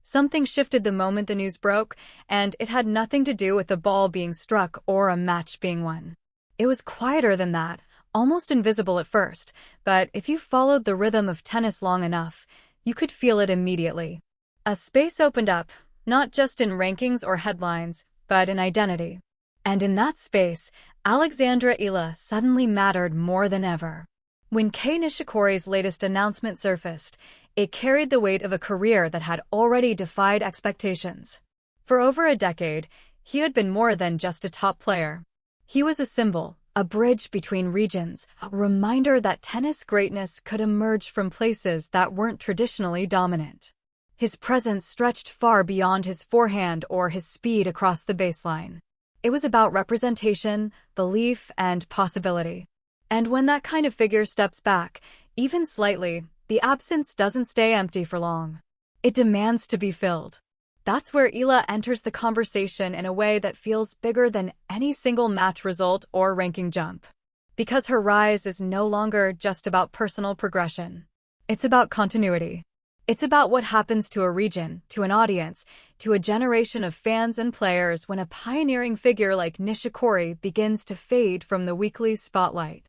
Something shifted the moment the news broke, and it had nothing to do with the ball being struck or a match being won. It was quieter than that, almost invisible at first, but if you followed the rhythm of tennis long enough, you could feel it immediately. A space opened up, not just in rankings or headlines, but in identity. And in that space, Alexandra Eala suddenly mattered more than ever. When Kei Nishikori's latest announcement surfaced, it carried the weight of a career that had already defied expectations. For over a decade, he had been more than just a top player. He was a symbol, a bridge between regions, a reminder that tennis greatness could emerge from places that weren't traditionally dominant. His presence stretched far beyond his forehand or his speed across the baseline. It was about representation, belief, and possibility. And when that kind of figure steps back, even slightly, the absence doesn't stay empty for long. It demands to be filled. That's where Eala enters the conversation in a way that feels bigger than any single match result or ranking jump. Because her rise is no longer just about personal progression. It's about continuity. It's about what happens to a region, to an audience, to a generation of fans and players when a pioneering figure like Nishikori begins to fade from the weekly spotlight.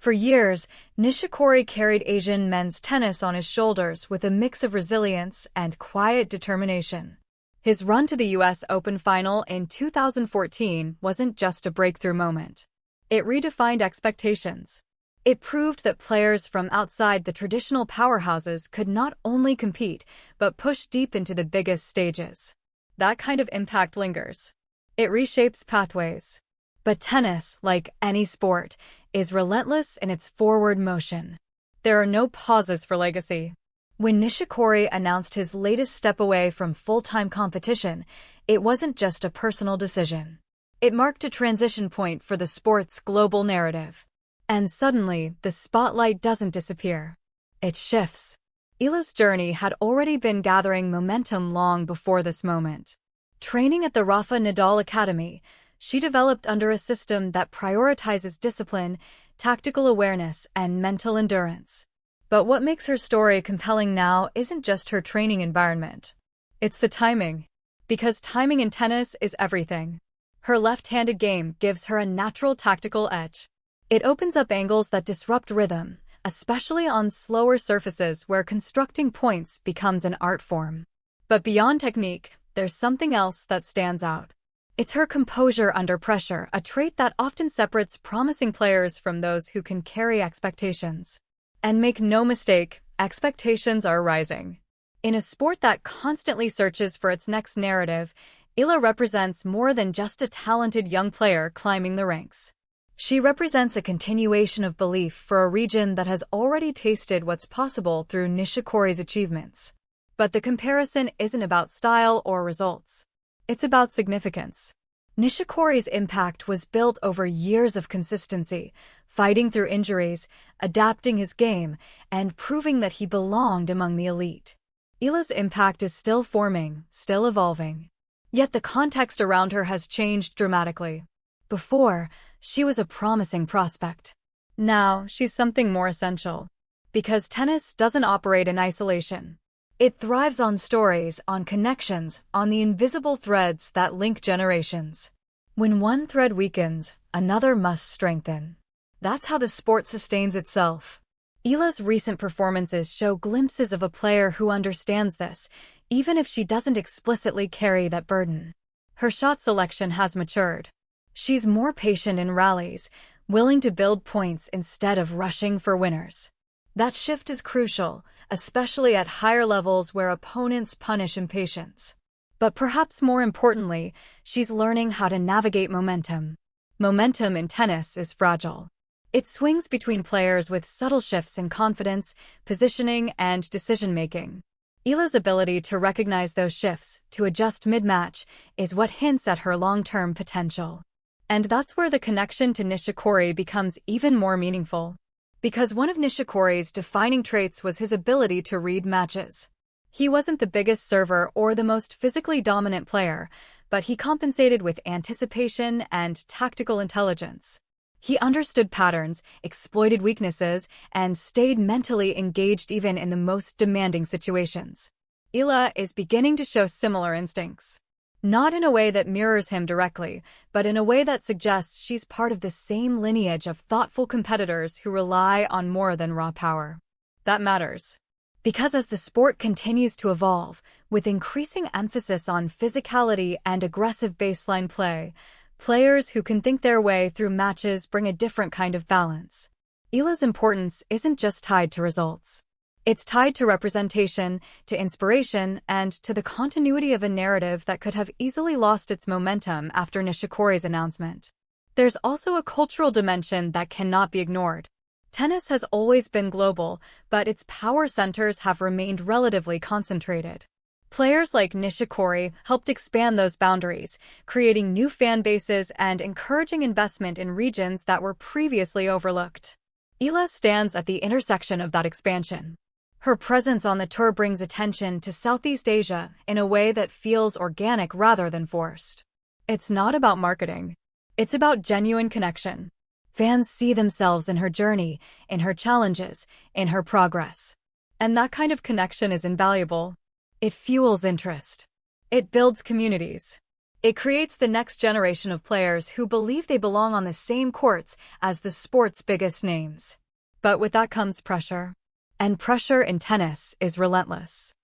For years, Nishikori carried Asian men's tennis on his shoulders with a mix of resilience and quiet determination. His run to the US Open final in 2014 wasn't just a breakthrough moment. It redefined expectations. It proved that players from outside the traditional powerhouses could not only compete, but push deep into the biggest stages. That kind of impact lingers. It reshapes pathways. But tennis, like any sport, is relentless in its forward motion. There are no pauses for legacy. When Nishikori announced his latest step away from full-time competition, it wasn't just a personal decision. It marked a transition point for the sport's global narrative. And suddenly, the spotlight doesn't disappear. It shifts. Eala's journey had already been gathering momentum long before this moment. Training at the Rafa Nadal Academy, she developed under a system that prioritizes discipline, tactical awareness, and mental endurance. But what makes her story compelling now isn't just her training environment. It's the timing. Because timing in tennis is everything. Her left-handed game gives her a natural tactical edge. It opens up angles that disrupt rhythm, especially on slower surfaces where constructing points becomes an art form. But beyond technique, there's something else that stands out. It's her composure under pressure, a trait that often separates promising players from those who can carry expectations. And make no mistake, expectations are rising. In a sport that constantly searches for its next narrative, Eala represents more than just a talented young player climbing the ranks. She represents a continuation of belief for a region that has already tasted what's possible through Nishikori's achievements. But the comparison isn't about style or results. It's about significance. Nishikori's impact was built over years of consistency, fighting through injuries, adapting his game, and proving that he belonged among the elite. Eala's impact is still forming, still evolving. Yet the context around her has changed dramatically. Before, she was a promising prospect. Now, she's something more essential. Because tennis doesn't operate in isolation. It thrives on stories, on connections, on the invisible threads that link generations. When one thread weakens, another must strengthen. That's how the sport sustains itself. Eala's recent performances show glimpses of a player who understands this, even if she doesn't explicitly carry that burden. Her shot selection has matured. She's more patient in rallies, willing to build points instead of rushing for winners. That shift is crucial, especially at higher levels where opponents punish impatience. But perhaps more importantly, she's learning how to navigate momentum. Momentum in tennis is fragile. It swings between players with subtle shifts in confidence, positioning, and decision-making. Eala's ability to recognize those shifts, to adjust mid-match, is what hints at her long-term potential. And that's where the connection to Nishikori becomes even more meaningful. Because one of Nishikori's defining traits was his ability to read matches. He wasn't the biggest server or the most physically dominant player, but he compensated with anticipation and tactical intelligence. He understood patterns, exploited weaknesses, and stayed mentally engaged even in the most demanding situations. Eala is beginning to show similar instincts. Not in a way that mirrors him directly, but in a way that suggests she's part of the same lineage of thoughtful competitors who rely on more than raw power. That matters. Because as the sport continues to evolve, with increasing emphasis on physicality and aggressive baseline play, players who can think their way through matches bring a different kind of balance. Eala's importance isn't just tied to results. It's tied to representation, to inspiration, and to the continuity of a narrative that could have easily lost its momentum after Nishikori's announcement. There's also a cultural dimension that cannot be ignored. Tennis has always been global, but its power centers have remained relatively concentrated. Players like Nishikori helped expand those boundaries, creating new fan bases and encouraging investment in regions that were previously overlooked. Eala stands at the intersection of that expansion. Her presence on the tour brings attention to Southeast Asia in a way that feels organic rather than forced. It's not about marketing. It's about genuine connection. Fans see themselves in her journey, in her challenges, in her progress. And that kind of connection is invaluable. It fuels interest. It builds communities. It creates the next generation of players who believe they belong on the same courts as the sport's biggest names. But with that comes pressure. And pressure in tennis is relentless.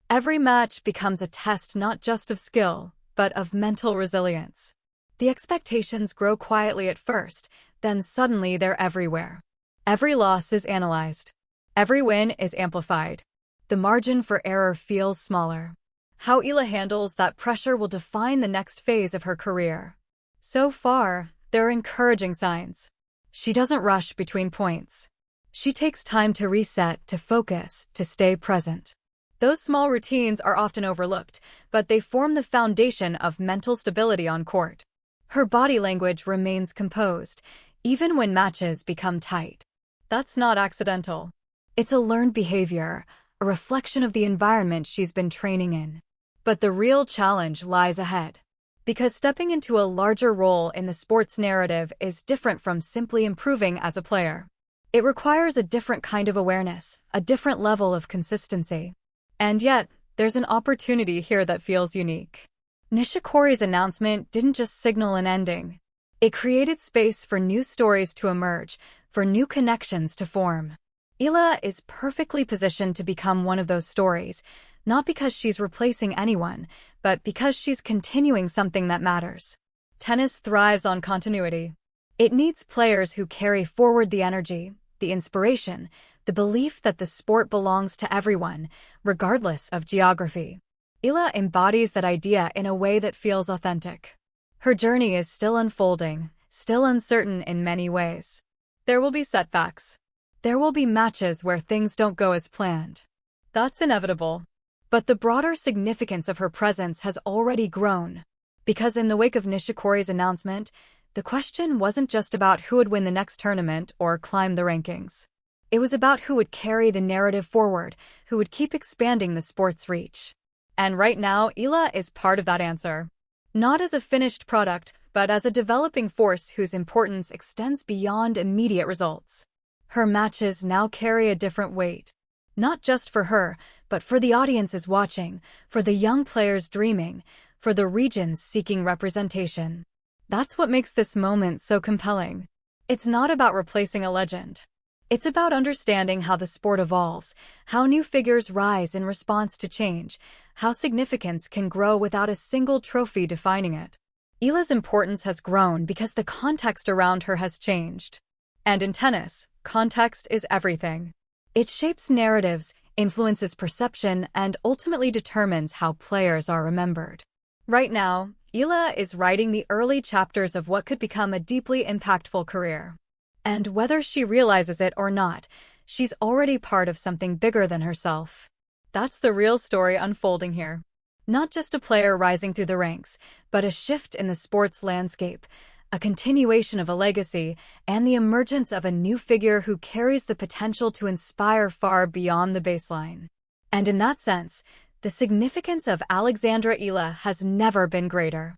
Every match becomes a test not just of skill, but of mental resilience. The expectations grow quietly at first, then suddenly they're everywhere. Every loss is analyzed. Every win is amplified. The margin for error feels smaller. How Eala handles that pressure will define the next phase of her career. So far, there are encouraging signs. She doesn't rush between points. She takes time to reset, to focus, to stay present. Those small routines are often overlooked, but they form the foundation of mental stability on court. Her body language remains composed, even when matches become tight. That's not accidental. It's a learned behavior, a reflection of the environment she's been training in. But the real challenge lies ahead. Because stepping into a larger role in the sports narrative is different from simply improving as a player. It requires a different kind of awareness, a different level of consistency. And yet, there's an opportunity here that feels unique. Nishikori's announcement didn't just signal an ending. It created space for new stories to emerge, for new connections to form. Eala is perfectly positioned to become one of those stories, not because she's replacing anyone, but because she's continuing something that matters. Tennis thrives on continuity. It needs players who carry forward the energy, the inspiration, the belief that the sport belongs to everyone, regardless of geography. Eala embodies that idea in a way that feels authentic. Her journey is still unfolding, still uncertain in many ways. There will be setbacks. There will be matches where things don't go as planned. That's inevitable. But the broader significance of her presence has already grown. Because in the wake of Nishikori's announcement, the question wasn't just about who would win the next tournament or climb the rankings. It was about who would carry the narrative forward, who would keep expanding the sport's reach. And right now, Eala is part of that answer. Not as a finished product, but as a developing force whose importance extends beyond immediate results. Her matches now carry a different weight. Not just for her, but for the audiences watching, for the young players dreaming, for the regions seeking representation. That's what makes this moment so compelling. It's not about replacing a legend. It's about understanding how the sport evolves, how new figures rise in response to change, how significance can grow without a single trophy defining it. Eala's importance has grown because the context around her has changed. And in tennis, context is everything. It shapes narratives, influences perception, and ultimately determines how players are remembered. Right now, Eala is writing the early chapters of what could become a deeply impactful career. And whether she realizes it or not, she's already part of something bigger than herself. That's the real story unfolding here. Not just a player rising through the ranks, but a shift in the sports landscape, a continuation of a legacy, and the emergence of a new figure who carries the potential to inspire far beyond the baseline. And in that sense, the significance of Alexandra Eala has never been greater.